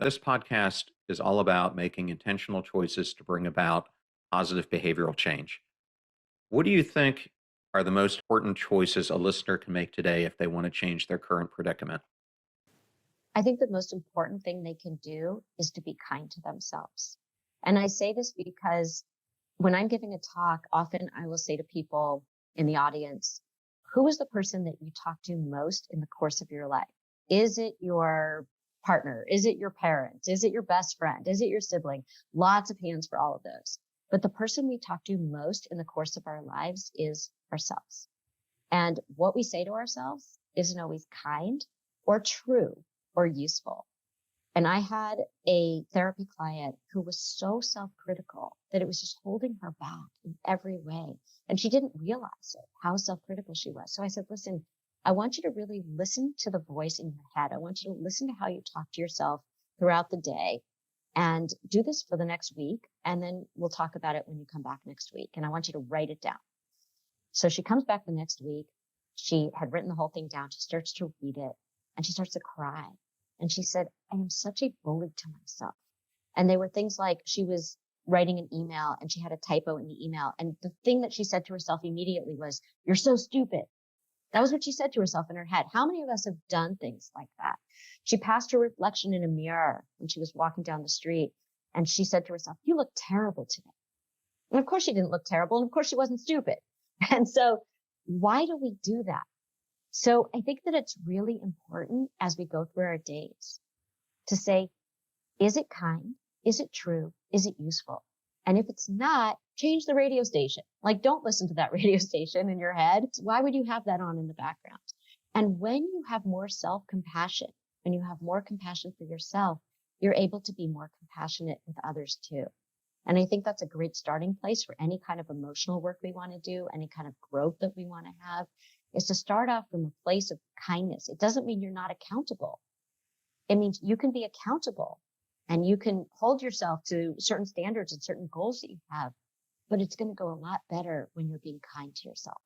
This podcast is all about making intentional choices to bring about positive behavioral change. What do you think are the most important choices a listener can make today if they want to change their current predicament? I think the most important thing they can do is to be kind to themselves. And I say this because when I'm giving a talk, often I will say to people in the audience, who is the person that you talk to most in the course of your life? Is it your partner? Is it your parents? Is it your best friend? Is it your sibling? Lots of hands for all of those. But the person we talk to most in the course of our lives is ourselves. And what we say to ourselves isn't always kind or true or useful. And I had a therapy client who was so self-critical that it was just holding her back in every way. And she didn't realize it, how self-critical she was. So I said, listen, I want you to really listen to the voice in your head. I want you to listen to how you talk to yourself throughout the day and do this for the next week. And then we'll talk about it when you come back next week. And I want you to write it down. So she comes back the next week. She had written the whole thing down. She starts to read it and she starts to cry. And she said, I am such a bully to myself. And they were things like she was writing an email and she had a typo in the email. And the thing that she said to herself immediately was, you're so stupid. That was what she said to herself in her head. How many of us have done things like that? She passed her reflection in a mirror when she was walking down the street. And she said to herself, you look terrible today. And of course she didn't look terrible. And of course she wasn't stupid. And so why do we do that? So I think that it's really important as we go through our days to say, is it kind? Is it true? Is it useful? And if it's not, change the radio station. Like, don't listen to that radio station in your head. Why would you have that on in the background? And when you have more self-compassion, when you have more compassion for yourself, you're able to be more compassionate with others too. And I think that's a great starting place for any kind of emotional work we want to do, any kind of growth that we want to have, is to start off from a place of kindness. It doesn't mean you're not accountable. It means you can be accountable and you can hold yourself to certain standards and certain goals that you have, but it's going to go a lot better when you're being kind to yourself.